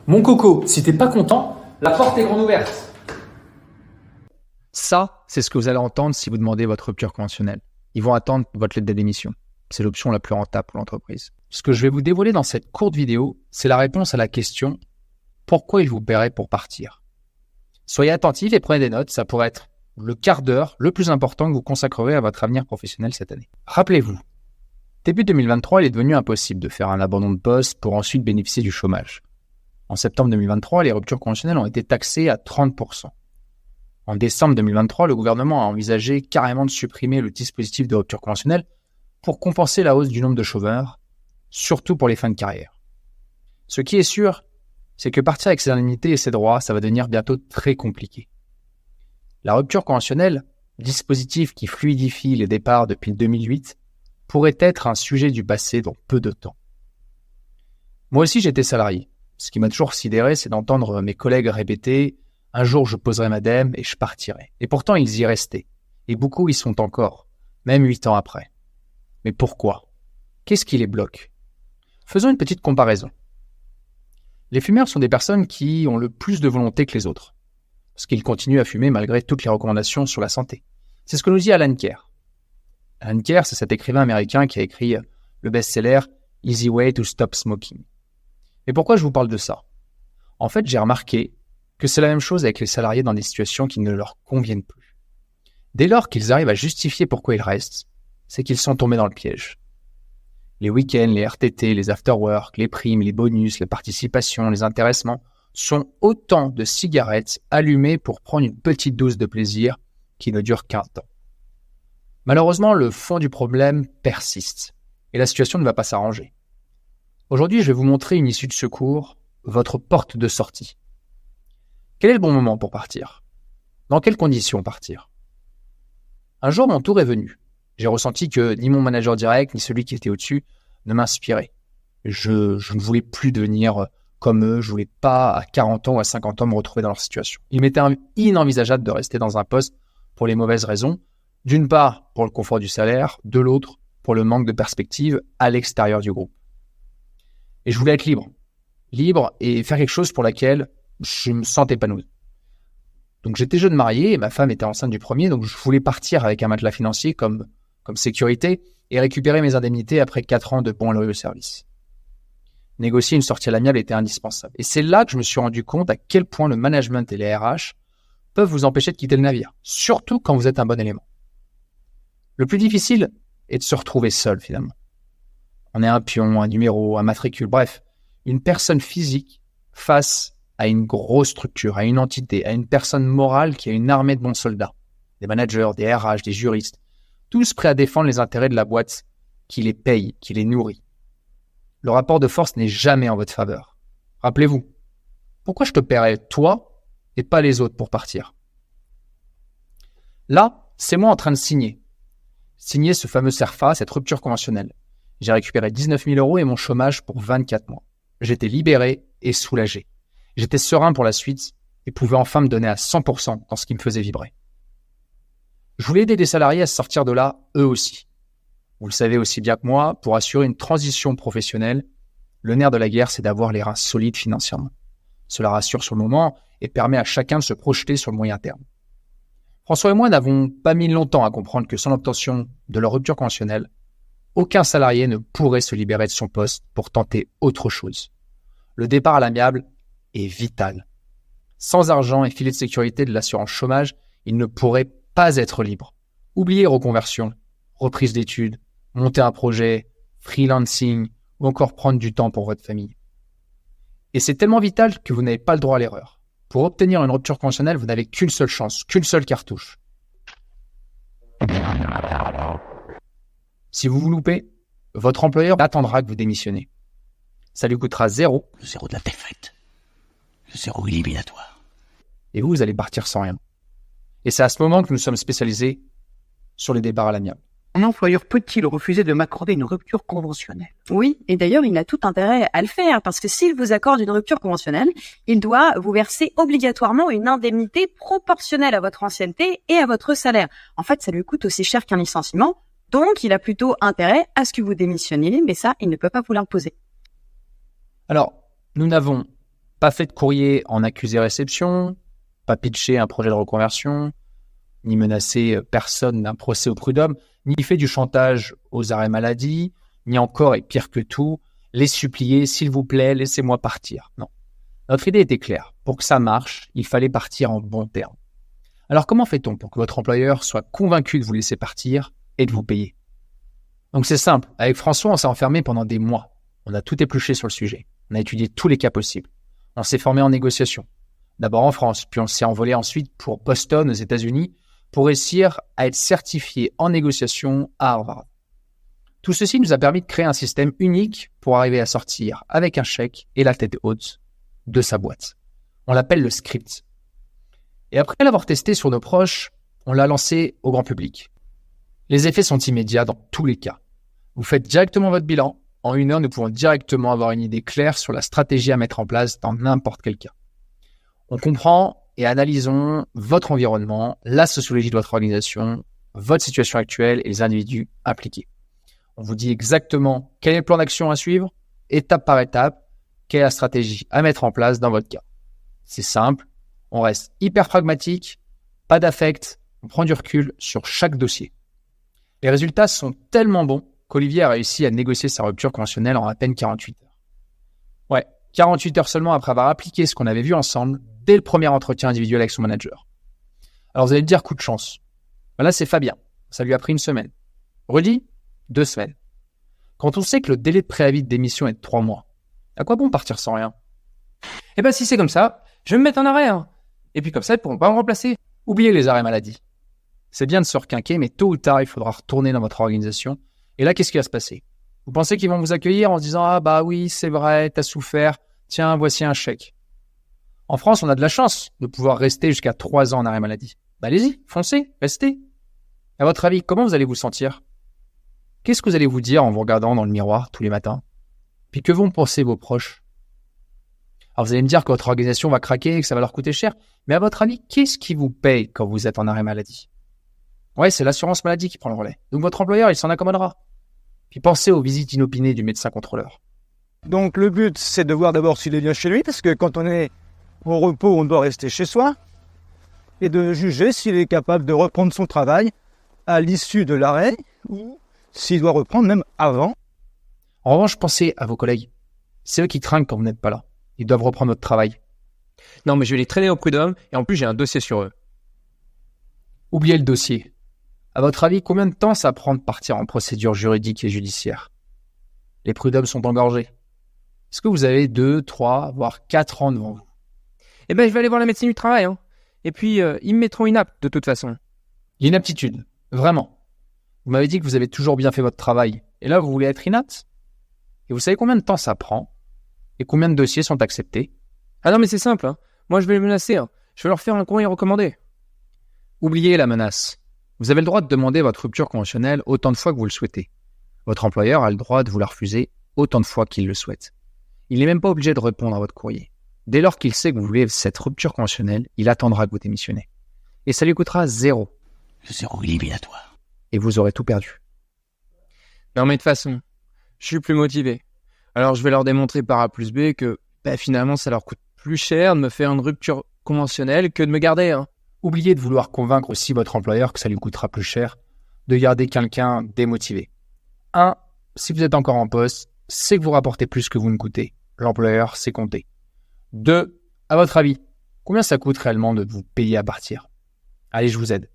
Mon coco, si t'es pas content, la porte est grande ouverte. Ça, c'est ce que vous allez entendre si vous demandez votre rupture conventionnelle. Ils vont attendre votre lettre de démission. C'est l'option la plus rentable pour l'entreprise. Ce que je vais vous dévoiler dans cette courte vidéo, c'est la réponse à la question « Pourquoi il vous paierait pour partir ?» Soyez attentifs et prenez des notes, ça pourrait être le quart d'heure le plus important que vous consacrerez à votre avenir professionnel cette année. Rappelez-vous, début 2023, il est devenu impossible de faire un abandon de poste pour ensuite bénéficier du chômage. En septembre 2023, les ruptures conventionnelles ont été taxées à 30%. En décembre 2023, le gouvernement a envisagé carrément de supprimer le dispositif de rupture conventionnelle pour compenser la hausse du nombre de chômeurs, surtout pour les fins de carrière. Ce qui est sûr, c'est que partir avec ses indemnités et ses droits, ça va devenir bientôt très compliqué. La rupture conventionnelle, dispositif qui fluidifie les départs depuis 2008, pourrait être un sujet du passé dans peu de temps. Moi aussi, j'étais salarié. Ce qui m'a toujours sidéré, c'est d'entendre mes collègues répéter « Un jour, je poserai ma dème et je partirai ». Et pourtant, ils y restaient. Et beaucoup y sont encore, même 8 ans après. Mais pourquoi ? Qu'est-ce qui les bloque ? Faisons une petite comparaison. Les fumeurs sont des personnes qui ont le plus de volonté que les autres, parce qu'ils continuent à fumer malgré toutes les recommandations sur la santé. C'est ce que nous dit Alan Kerr. Alan Kerr, c'est cet écrivain américain qui a écrit le best-seller « Easy Way to Stop Smoking ». Et pourquoi je vous parle de ça ? En fait, j'ai remarqué que c'est la même chose avec les salariés dans des situations qui ne leur conviennent plus. Dès lors qu'ils arrivent à justifier pourquoi ils restent, c'est qu'ils sont tombés dans le piège. Les week-ends, les RTT, les after-work, les primes, les bonus, les participations, les intéressements sont autant de cigarettes allumées pour prendre une petite dose de plaisir qui ne dure qu'un temps. Malheureusement, le fond du problème persiste et la situation ne va pas s'arranger. Aujourd'hui, je vais vous montrer une issue de secours, votre porte de sortie. Quel est le bon moment pour partir ? Dans quelles conditions partir ? Un jour, mon tour est venu. J'ai ressenti que ni mon manager direct, ni celui qui était au-dessus ne m'inspiraient. Je ne voulais plus devenir comme eux, je voulais pas à 40 ans ou à 50 ans me retrouver dans leur situation. Il m'était inenvisageable de rester dans un poste pour les mauvaises raisons. D'une part, pour le confort du salaire, de l'autre, pour le manque de perspective à l'extérieur du groupe. Et je voulais être libre et faire quelque chose pour laquelle je me sentais épanoui. Donc j'étais jeune marié et ma femme était enceinte du premier, donc je voulais partir avec un matelas financier comme sécurité et récupérer mes indemnités après 4 ans de bons et loyaux services. Négocier une sortie à l'amiable était indispensable. Et c'est là que je me suis rendu compte à quel point le management et les RH peuvent vous empêcher de quitter le navire, surtout quand vous êtes un bon élément. Le plus difficile est de se retrouver seul finalement. On est un pion, un numéro, un matricule, bref, une personne physique face à une grosse structure, à une entité, à une personne morale qui a une armée de bons soldats, des managers, des RH, des juristes, tous prêts à défendre les intérêts de la boîte qui les paye, qui les nourrit. Le rapport de force n'est jamais en votre faveur. Rappelez-vous, pourquoi je te paierais toi et pas les autres pour partir ? Là, c'est moi en train de signer ce fameux CERFA, cette rupture conventionnelle. J'ai récupéré 19 000 € et mon chômage pour 24 mois. J'étais libéré et soulagé. J'étais serein pour la suite et pouvais enfin me donner à 100% dans ce qui me faisait vibrer. Je voulais aider des salariés à se sortir de là, eux aussi. Vous le savez aussi bien que moi, pour assurer une transition professionnelle, le nerf de la guerre, c'est d'avoir les reins solides financièrement. Cela rassure sur le moment et permet à chacun de se projeter sur le moyen terme. François et moi n'avons pas mis longtemps à comprendre que sans l'obtention de leur rupture conventionnelle, aucun salarié ne pourrait se libérer de son poste pour tenter autre chose. Le départ à l'amiable est vital. Sans argent et filet de sécurité de l'assurance chômage, il ne pourrait pas être libre. Oubliez reconversion, reprise d'études, monter un projet, freelancing ou encore prendre du temps pour votre famille. Et c'est tellement vital que vous n'avez pas le droit à l'erreur. Pour obtenir une rupture conventionnelle, vous n'avez qu'une seule chance, qu'une seule cartouche. Si vous vous loupez, votre employeur attendra que vous démissionnez. Ça lui coûtera 0. Le 0 de la défaite. Le 0 éliminatoire. Et vous allez partir sans rien. Et c'est à ce moment que nous sommes spécialisés sur les départs à l'amiable. Un employeur peut-il refuser de m'accorder une rupture conventionnelle ? Oui, et d'ailleurs, il a tout intérêt à le faire, parce que s'il vous accorde une rupture conventionnelle, il doit vous verser obligatoirement une indemnité proportionnelle à votre ancienneté et à votre salaire. En fait, ça lui coûte aussi cher qu'un licenciement, donc il a plutôt intérêt à ce que vous démissionniez, mais ça, il ne peut pas vous l'imposer. Alors, nous n'avons Pas fait de courrier en accusé-réception, pas pitcher un projet de reconversion, ni menacer personne d'un procès au prud'homme, ni fait du chantage aux arrêts maladie, ni encore, et pire que tout, les supplier, s'il vous plaît, laissez-moi partir. Non. Notre idée était claire. Pour que ça marche, il fallait partir en bons termes. Alors comment fait-on pour que votre employeur soit convaincu de vous laisser partir et de vous payer? Donc c'est simple. Avec François, on s'est enfermé pendant des mois. On a tout épluché sur le sujet. On a étudié tous les cas possibles. On s'est formé en négociation. D'abord en France, puis on s'est envolé ensuite pour Boston aux États-Unis pour réussir à être certifié en négociation à Harvard. Tout ceci nous a permis de créer un système unique pour arriver à sortir avec un chèque et la tête haute de sa boîte. On l'appelle le script. Et après l'avoir testé sur nos proches, on l'a lancé au grand public. Les effets sont immédiats dans tous les cas. Vous faites directement votre bilan. En 1 heure, nous pouvons directement avoir une idée claire sur la stratégie à mettre en place dans n'importe quel cas. On comprend et analysons votre environnement, la sociologie de votre organisation, votre situation actuelle et les individus impliqués. On vous dit exactement quel est le plan d'action à suivre, étape par étape, quelle est la stratégie à mettre en place dans votre cas. C'est simple, on reste hyper pragmatique, pas d'affect, on prend du recul sur chaque dossier. Les résultats sont tellement bons qu'Olivier a réussi à négocier sa rupture conventionnelle en à peine 48 heures. Ouais, 48 heures seulement après avoir appliqué ce qu'on avait vu ensemble dès le premier entretien individuel avec son manager. Alors vous allez me dire coup de chance. Là c'est Fabien, ça lui a pris 1 semaine. Rudy, 2 semaines. Quand on sait que le délai de préavis de démission est de 3 mois, à quoi bon partir sans rien? Eh ben si c'est comme ça, je vais me mettre en arrêt. Et puis comme ça, ils pourront pas me remplacer. Oubliez les arrêts maladie. C'est bien de se requinquer, mais tôt ou tard, il faudra retourner dans votre organisation. Et là, qu'est-ce qui va se passer? Vous pensez qu'ils vont vous accueillir en se disant « Ah bah oui, c'est vrai, t'as souffert, tiens, voici un chèque ». En France, on a de la chance de pouvoir rester jusqu'à 3 ans en arrêt maladie. Bah allez-y, foncez, restez. À votre avis, comment vous allez vous sentir? Qu'est-ce que vous allez vous dire en vous regardant dans le miroir tous les matins? Puis que vont penser vos proches? Alors vous allez me dire que votre organisation va craquer et que ça va leur coûter cher, mais à votre avis, qu'est-ce qui vous paye quand vous êtes en arrêt maladie? Ouais, c'est l'assurance maladie qui prend le relais. Donc votre employeur, il s'en accommodera. Puis pensez aux visites inopinées du médecin contrôleur. Donc le but, c'est de voir d'abord s'il est bien chez lui, parce que quand on est au repos, on doit rester chez soi, et de juger s'il est capable de reprendre son travail à l'issue de l'arrêt, ou s'il doit reprendre même avant. En revanche, pensez à vos collègues. C'est eux qui trinquent quand vous n'êtes pas là. Ils doivent reprendre votre travail. Non, mais je vais les traîner au prud'homme et en plus, j'ai un dossier sur eux. Oubliez le dossier. À votre avis, combien de temps ça prend de partir en procédure juridique et judiciaire? Les prud'hommes sont engorgés. Est-ce que vous avez 2, 3, voire 4 ans devant vous? Eh ben, je vais aller voir la médecine du travail. Et puis, ils me mettront inapte de toute façon. L'inaptitude, vraiment. Vous m'avez dit que vous avez toujours bien fait votre travail. Et là, vous voulez être inapte? Et vous savez combien de temps ça prend? Et combien de dossiers sont acceptés? Ah non, mais c'est simple. Moi, je vais les menacer. Je vais leur faire un courrier recommandé. Oubliez la menace. Vous avez le droit de demander votre rupture conventionnelle autant de fois que vous le souhaitez. Votre employeur a le droit de vous la refuser autant de fois qu'il le souhaite. Il n'est même pas obligé de répondre à votre courrier. Dès lors qu'il sait que vous voulez cette rupture conventionnelle, il attendra que vous démissionnez. Et ça lui coûtera 0. Le 0 éliminatoire. Et vous aurez tout perdu. Non, mais de toute façon, je suis plus motivé. Alors, je vais leur démontrer par A plus B que finalement, ça leur coûte plus cher de me faire une rupture conventionnelle que de me garder. Oubliez de vouloir convaincre aussi votre employeur que ça lui coûtera plus cher de garder quelqu'un démotivé. 1. Si vous êtes encore en poste, c'est que vous rapportez plus que vous ne coûtez. L'employeur sait compter. 2. À votre avis, combien ça coûte réellement de vous payer à partir? Allez, je vous aide.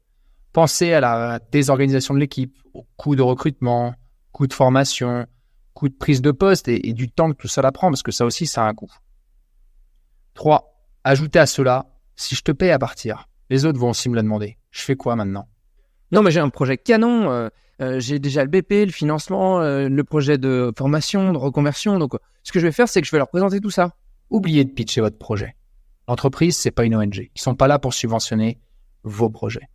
Pensez à la désorganisation de l'équipe, au coût de recrutement, coût de formation, coût de prise de poste et du temps que tout ça prend, parce que ça aussi, ça a un coût. 3. Ajoutez à cela, si je te paye à partir, les autres vont aussi me le demander. Je fais quoi maintenant? Non, mais j'ai un projet canon. J'ai déjà le BP, le financement, le projet de formation, de reconversion. Donc, ce que je vais faire, c'est que je vais leur présenter tout ça. Oubliez de pitcher votre projet. L'entreprise, c'est pas une ONG. Ils sont pas là pour subventionner vos projets.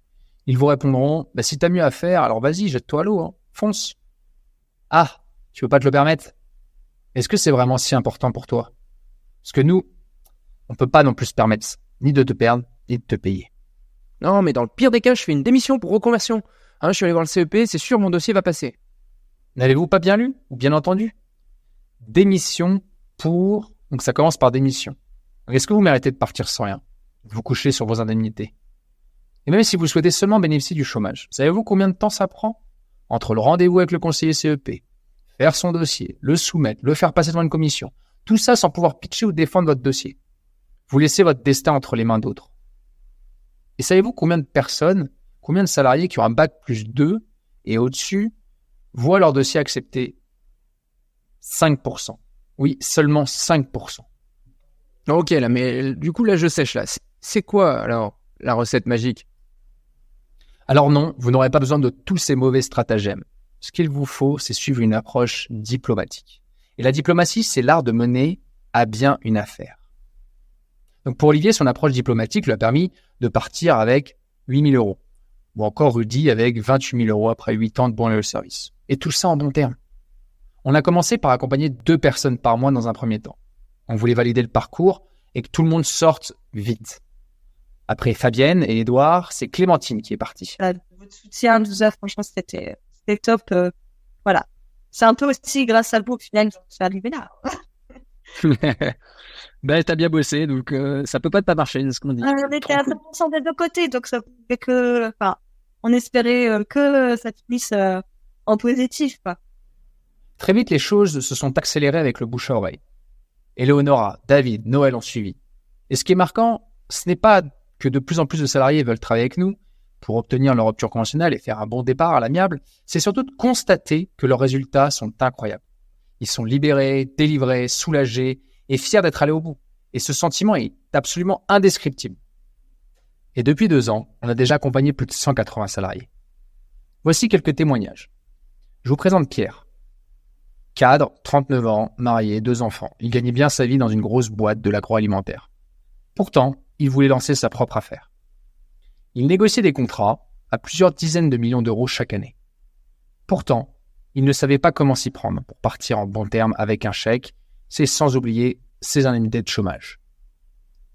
Ils vous répondront, si t'as mieux à faire, alors vas-y, jette-toi à l'eau, fonce. Ah, tu veux pas te le permettre? Est-ce que c'est vraiment si important pour toi? Parce que nous, on peut pas non plus se permettre ni de te perdre, ni de te payer. Non, mais dans le pire des cas, je fais une démission pour reconversion. Je suis allé voir le CEP, c'est sûr, mon dossier va passer. N'avez-vous pas bien lu ou bien entendu? Démission pour... Donc ça commence par démission. Donc, est-ce que vous méritez de partir sans rien, de vous coucher sur vos indemnités? Et même si vous souhaitez seulement bénéficier du chômage, savez-vous combien de temps ça prend entre le rendez-vous avec le conseiller CEP, faire son dossier, le soumettre, le faire passer devant une commission, tout ça sans pouvoir pitcher ou défendre votre dossier? Vous laissez votre destin entre les mains d'autres. Et savez-vous combien de personnes, combien de salariés qui ont un bac plus 2 et au-dessus voient leur dossier accepté? 5%. Oui, seulement 5%. Ok, là, mais du coup, là, je sèche, là. C'est quoi, alors, la recette magique? Alors non, vous n'aurez pas besoin de tous ces mauvais stratagèmes. Ce qu'il vous faut, c'est suivre une approche diplomatique. Et la diplomatie, c'est l'art de mener à bien une affaire. Donc pour Olivier, son approche diplomatique lui a permis de partir avec 8 000 €. Ou encore Rudy avec 28 000 € après 8 ans de bon service. Et tout ça en bon terme. On a commencé par accompagner 2 personnes par mois dans un premier temps. On voulait valider le parcours et que tout le monde sorte vite. Après Fabienne et Édouard, c'est Clémentine qui est partie. Votre soutien, tout ça, franchement, c'était top. Voilà. C'est un peu aussi grâce à vous, au final, je suis arrivée là. Ben, t'as bien bossé, donc ça peut pas te pas marcher, c'est ce qu'on dit. On était à 100% des deux côtés, donc ça fait que, enfin, on espérait que ça finisse en positif, quoi. Très vite, les choses se sont accélérées avec le bouche à oreille. Éléonora, David, Noël ont suivi. Et ce qui est marquant, ce n'est pas que de plus en plus de salariés veulent travailler avec nous pour obtenir leur rupture conventionnelle et faire un bon départ à l'amiable, c'est surtout de constater que leurs résultats sont incroyables. Ils sont libérés, délivrés, soulagés et fiers d'être allés au bout. Et ce sentiment est absolument indescriptible. Et depuis 2 ans, on a déjà accompagné plus de 180 salariés. Voici quelques témoignages. Je vous présente Pierre. Cadre, 39 ans, marié, 2 enfants. Il gagnait bien sa vie dans une grosse boîte de l'agroalimentaire. Pourtant, il voulait lancer sa propre affaire. Il négociait des contrats à plusieurs dizaines de millions d'euros chaque année. Pourtant, il ne savait pas comment s'y prendre pour partir en bons termes avec un chèque, c'est sans oublier ses indemnités de chômage.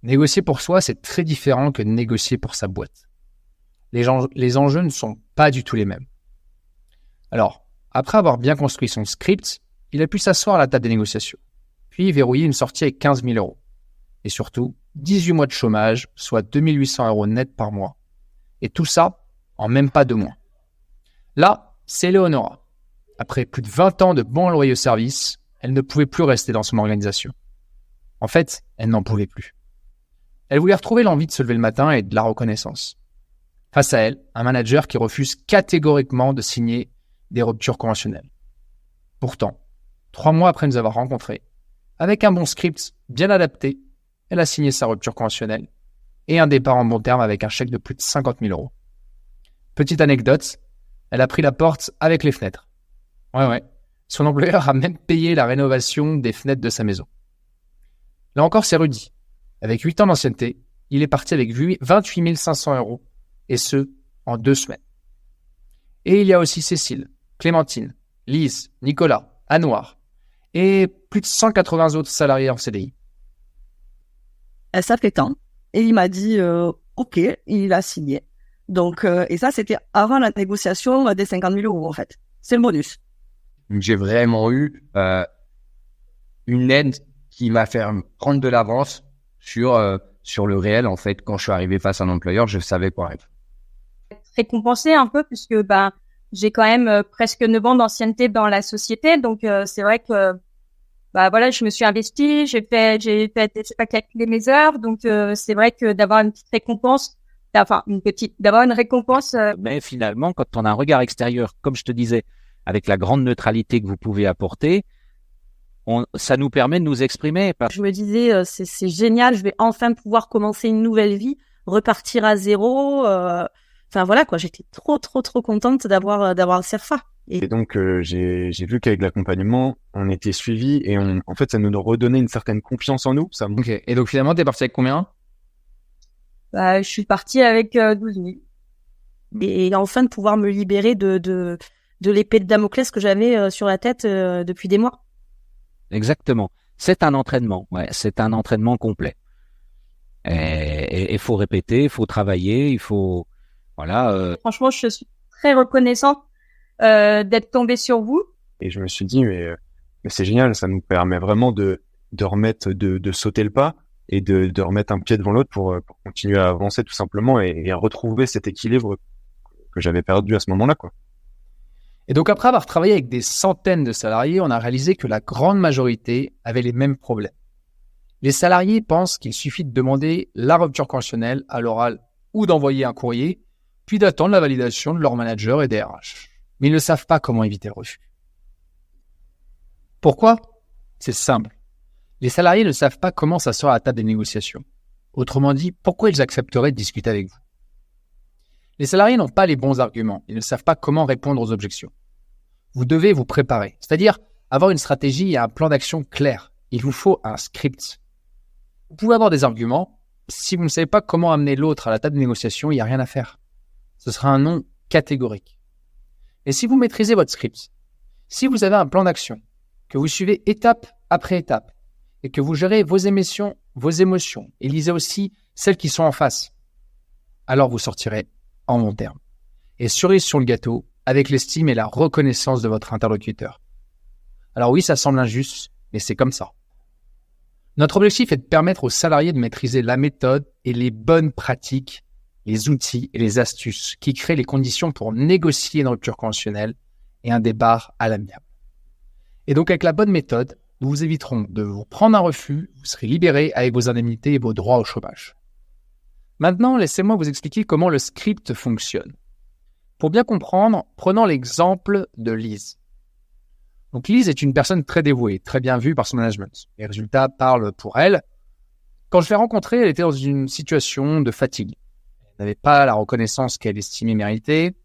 Négocier pour soi, c'est très différent que de négocier pour sa boîte. Les enjeux ne sont pas du tout les mêmes. Alors, après avoir bien construit son script, il a pu s'asseoir à la table des négociations, puis verrouiller une sortie avec 15 000 €. Et surtout, 18 mois de chômage, soit 2 800 € net par mois. Et tout ça en même pas 2 mois. Là, c'est Éléonora. Après plus de 20 ans de bons et loyaux services, elle ne pouvait plus rester dans son organisation. En fait, elle n'en pouvait plus. Elle voulait retrouver l'envie de se lever le matin et de la reconnaissance. Face à elle, un manager qui refuse catégoriquement de signer des ruptures conventionnelles. Pourtant, 3 mois après nous avoir rencontrés, avec un bon script bien adapté, elle a signé sa rupture conventionnelle et un départ en bon terme avec un chèque de plus de 50 000 €. Petite anecdote, elle a pris la porte avec les fenêtres. Ouais. Son employeur a même payé la rénovation des fenêtres de sa maison. Là encore, c'est Rudy. Avec 8 ans d'ancienneté, il est parti avec 28 500 €, et ce, en 2 semaines. Et il y a aussi Cécile, Clémentine, Lise, Nicolas, Anouar, et plus de 180 autres salariés en CDI. Ça fait temps. Et il m'a dit, OK, il a signé. Donc, et ça, c'était avant la négociation des 50 000 €, en fait. C'est le bonus. Donc, j'ai vraiment eu une aide qui m'a fait prendre de l'avance sur le réel. En fait, quand je suis arrivé face à un employeur, je savais quoi répondre. Récompensé un peu puisque j'ai quand même presque 9 ans d'ancienneté dans la société, donc c'est vrai que voilà, je me suis investie, j'ai pas calculé mes heures, donc c'est vrai que d'avoir une petite récompense, d'avoir une récompense. Mais finalement, quand on a un regard extérieur, comme je te disais, avec la grande neutralité que vous pouvez apporter, ça nous permet de nous exprimer. Je me disais, c'est génial, je vais enfin pouvoir commencer une nouvelle vie, repartir à zéro. Enfin voilà quoi, j'étais trop contente d'avoir le CERFA. Et donc j'ai vu qu'avec l'accompagnement, on était suivi et en fait ça nous redonnait une certaine confiance en nous. Ok. Et donc finalement t'es parti avec combien? Je suis partie avec 12 000. Et enfin de pouvoir me libérer de l'épée de Damoclès que j'avais sur la tête depuis des mois. Exactement. C'est un entraînement. Ouais, c'est un entraînement complet. Et il faut répéter, il faut travailler, il faut voilà. Franchement, je suis très reconnaissante d'être tombée sur vous. Et je me suis dit mais c'est génial, ça nous permet vraiment de remettre, de sauter le pas et de remettre un pied devant l'autre pour continuer à avancer tout simplement et à retrouver cet équilibre que j'avais perdu à ce moment-là, quoi. Et donc, après avoir travaillé avec des centaines de salariés, on a réalisé que la grande majorité avait les mêmes problèmes. Les salariés pensent qu'il suffit de demander la rupture conventionnelle à l'oral ou d'envoyer un courrier, puis d'attendre la validation de leur manager et des RH. Mais ils ne savent pas comment éviter le refus. Pourquoi ? C'est simple. Les salariés ne savent pas comment s'asseoir à la table des négociations. Autrement dit, pourquoi ils accepteraient de discuter avec vous ? Les salariés n'ont pas les bons arguments. Ils ne savent pas comment répondre aux objections. Vous devez vous préparer, c'est-à-dire avoir une stratégie et un plan d'action clair. Il vous faut un script. Vous pouvez avoir des arguments. Si vous ne savez pas comment amener l'autre à la table de négociation, il n'y a rien à faire. Ce sera un non catégorique. Et si vous maîtrisez votre script, si vous avez un plan d'action, que vous suivez étape après étape, et que vous gérez vos émotions, et lisez aussi celles qui sont en face, alors vous sortirez en bon terme. Et cerise sur le gâteau, avec l'estime et la reconnaissance de votre interlocuteur. Alors oui, ça semble injuste, mais c'est comme ça. Notre objectif est de permettre aux salariés de maîtriser la méthode et les bonnes pratiques, les outils et les astuces qui créent les conditions pour négocier une rupture conventionnelle et un départ à l'amiable. Et donc avec la bonne méthode, nous vous éviterons de vous prendre un refus, vous serez libéré avec vos indemnités et vos droits au chômage. Maintenant, laissez-moi vous expliquer comment le script fonctionne. Pour bien comprendre, prenons l'exemple de Lise. Donc Lise est une personne très dévouée, très bien vue par son management. Les résultats parlent pour elle. Quand je l'ai rencontrée, elle était dans une situation de fatigue. Elle n'avait pas la reconnaissance qu'elle estimait méritée.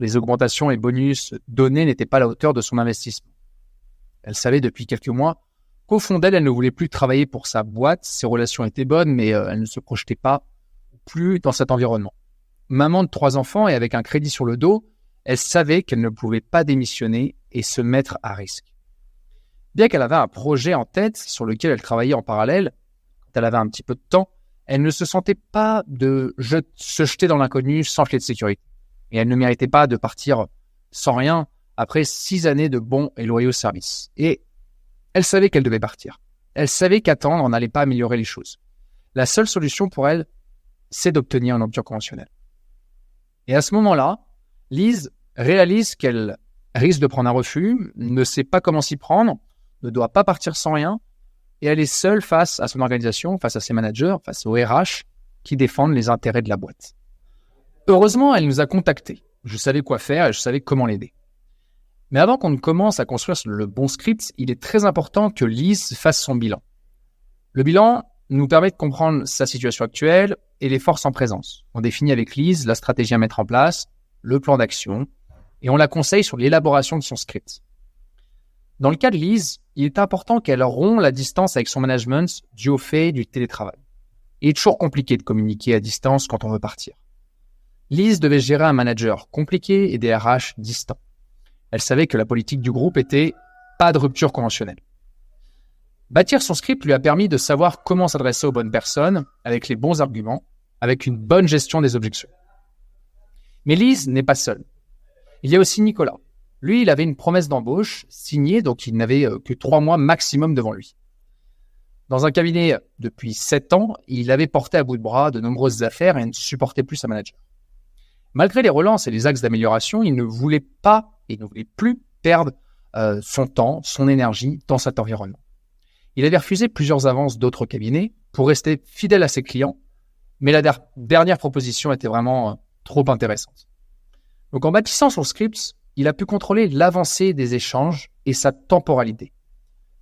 Les augmentations et bonus donnés n'étaient pas à la hauteur de son investissement. Elle savait depuis quelques mois qu'au fond d'elle, elle ne voulait plus travailler pour sa boîte. Ses relations étaient bonnes, mais elle ne se projetait pas plus dans cet environnement. Maman de 3 enfants et avec un crédit sur le dos, elle savait qu'elle ne pouvait pas démissionner et se mettre à risque. Bien qu'elle avait un projet en tête sur lequel elle travaillait en parallèle, quand elle avait un petit peu de temps, elle ne se sentait pas de se jeter dans l'inconnu sans filet de sécurité. Et elle ne méritait pas de partir sans rien après 6 années de bons et loyaux services. Et elle savait qu'elle devait partir. Elle savait qu'attendre n'allait pas améliorer les choses. La seule solution pour elle, c'est d'obtenir une rupture conventionnelle. Et à ce moment-là, Lise réalise qu'elle risque de prendre un refus, ne sait pas comment s'y prendre, ne doit pas partir sans rien, et elle est seule face à son organisation, face à ses managers, face aux RH qui défendent les intérêts de la boîte. Heureusement, elle nous a contactés. Je savais quoi faire et je savais comment l'aider. Mais avant qu'on ne commence à construire le bon script, il est très important que Lise fasse son bilan. Le bilan nous permet de comprendre sa situation actuelle et les forces en présence. On définit avec Lise la stratégie à mettre en place, le plan d'action, et on la conseille sur l'élaboration de son script. Dans le cas de Lise, il est important qu'elle rompe la distance avec son management dû au fait du télétravail. Il est toujours compliqué de communiquer à distance quand on veut partir. Lise devait gérer un manager compliqué et des RH distants. Elle savait que la politique du groupe était pas de rupture conventionnelle. Bâtir son script lui a permis de savoir comment s'adresser aux bonnes personnes, avec les bons arguments, avec une bonne gestion des objections. Mais Lise n'est pas seule. Il y a aussi Nicolas. Lui, il avait une promesse d'embauche signée, donc il n'avait que 3 mois maximum devant lui. Dans un cabinet depuis 7 ans, il avait porté à bout de bras de nombreuses affaires et ne supportait plus sa manager. Malgré les relances et les axes d'amélioration, il ne voulait pas et ne voulait plus perdre son temps, son énergie dans cet environnement. Il avait refusé plusieurs avances d'autres cabinets pour rester fidèle à ses clients, mais la dernière proposition était vraiment trop intéressante. Donc en bâtissant son script, il a pu contrôler l'avancée des échanges et sa temporalité.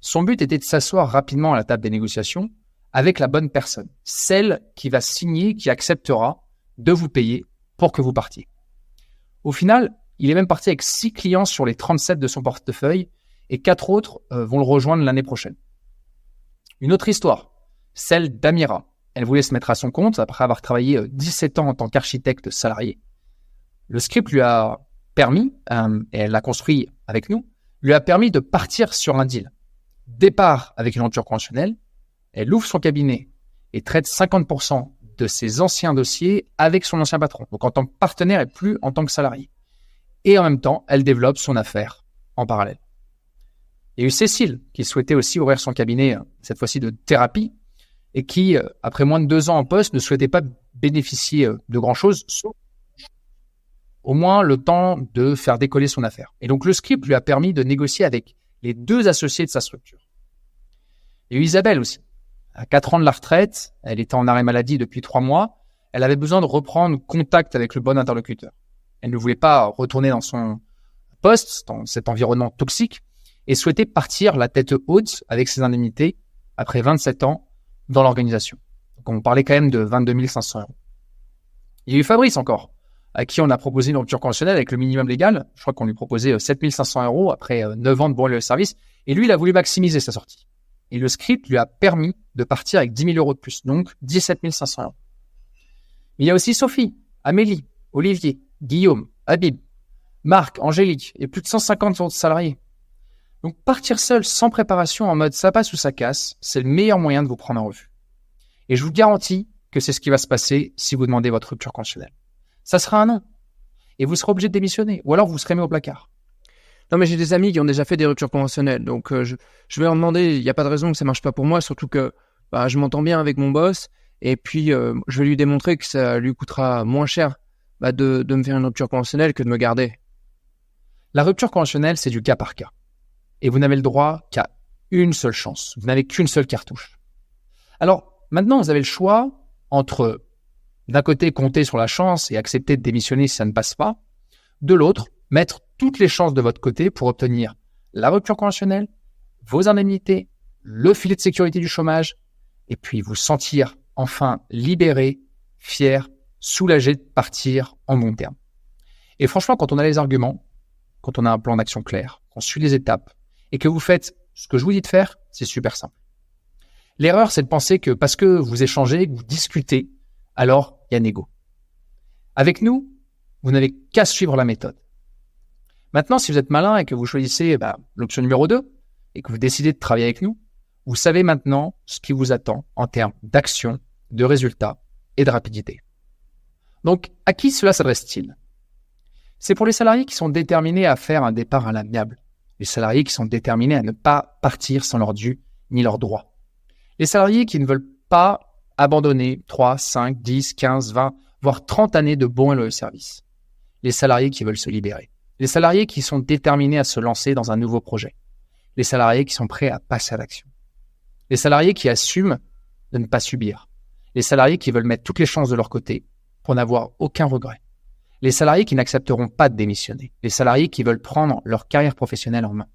Son but était de s'asseoir rapidement à la table des négociations avec la bonne personne, celle qui va signer, qui acceptera de vous payer pour que vous partiez. Au final, il est même parti avec 6 clients sur les 37 de son portefeuille et 4 autres vont le rejoindre l'année prochaine. Une autre histoire, celle d'Amira. Elle voulait se mettre à son compte après avoir travaillé 17 ans en tant qu'architecte salarié. Le script lui a permis, et elle l'a construit avec nous, lui a permis de partir sur un deal. Départ avec une rupture conventionnelle, elle ouvre son cabinet et traite 50% de ses anciens dossiers avec son ancien patron, donc en tant que partenaire et plus en tant que salarié. Et en même temps, elle développe son affaire en parallèle. Il y a eu Cécile qui souhaitait aussi ouvrir son cabinet, cette fois-ci de thérapie, et qui, après moins de 2 ans en poste, ne souhaitait pas bénéficier de grand-chose, sauf au moins le temps de faire décoller son affaire. Et donc, le script lui a permis de négocier avec les 2 associés de sa structure. Il y a eu Isabelle aussi. À 4 ans de la retraite, elle était en arrêt maladie depuis 3 mois. Elle avait besoin de reprendre contact avec le bon interlocuteur. Elle ne voulait pas retourner dans son poste, dans cet environnement toxique, et souhaitait partir la tête haute avec ses indemnités après 27 ans dans l'organisation. Donc, on parlait quand même de 22 500 euros. Il y a eu Fabrice encore, à qui on a proposé une rupture conventionnelle avec le minimum légal. Je crois qu'on lui proposait 7 500 euros après 9 ans de bon service. Et lui, il a voulu maximiser sa sortie. Et le script lui a permis de partir avec 10 000 euros de plus, donc 17 500 euros. Mais il y a aussi Sophie, Amélie, Olivier, Guillaume, Habib, Marc, Angélique et plus de 150 autres salariés. Donc partir seul sans préparation en mode ça passe ou ça casse, c'est le meilleur moyen de vous prendre en revue. Et je vous garantis que c'est ce qui va se passer si vous demandez votre rupture conventionnelle. Ça sera un non. Et vous serez obligé de démissionner. Ou alors vous serez mis au placard. Non, mais j'ai des amis qui ont déjà fait des ruptures conventionnelles. Donc, je vais leur demander, il n'y a pas de raison que ça marche pas pour moi, surtout que je m'entends bien avec mon boss. Et puis, je vais lui démontrer que ça lui coûtera moins cher de me faire une rupture conventionnelle que de me garder. La rupture conventionnelle, c'est du cas par cas. Et vous n'avez le droit qu'à une seule chance. Vous n'avez qu'une seule cartouche. Alors, maintenant, vous avez le choix entre, d'un côté, compter sur la chance et accepter de démissionner si ça ne passe pas. De l'autre, mettre toutes les chances de votre côté pour obtenir la rupture conventionnelle, vos indemnités, le filet de sécurité du chômage, et puis vous sentir enfin libéré, fier, soulagé de partir en bon terme. Et franchement, quand on a les arguments, quand on a un plan d'action clair, qu'on suit les étapes, et que vous faites ce que je vous dis de faire, c'est super simple. L'erreur, c'est de penser que parce que vous échangez, que vous discutez, alors il y a négo. Avec nous, vous n'avez qu'à suivre la méthode. Maintenant, si vous êtes malin et que vous choisissez l'option numéro 2 et que vous décidez de travailler avec nous, vous savez maintenant ce qui vous attend en termes d'action, de résultats et de rapidité. Donc, à qui cela s'adresse-t-il? C'est pour les salariés qui sont déterminés à faire un départ à l'amiable, les salariés qui sont déterminés à ne pas partir sans leur dû ni leurs droits, les salariés qui ne veulent pas abandonner 3, 5, 10, 15, 20, voire 30 années de bons et loyaux services, les salariés qui veulent se libérer, les salariés qui sont déterminés à se lancer dans un nouveau projet, les salariés qui sont prêts à passer à l'action, les salariés qui assument de ne pas subir, les salariés qui veulent mettre toutes les chances de leur côté pour n'avoir aucun regret, les salariés qui n'accepteront pas de démissionner, les salariés qui veulent prendre leur carrière professionnelle en main.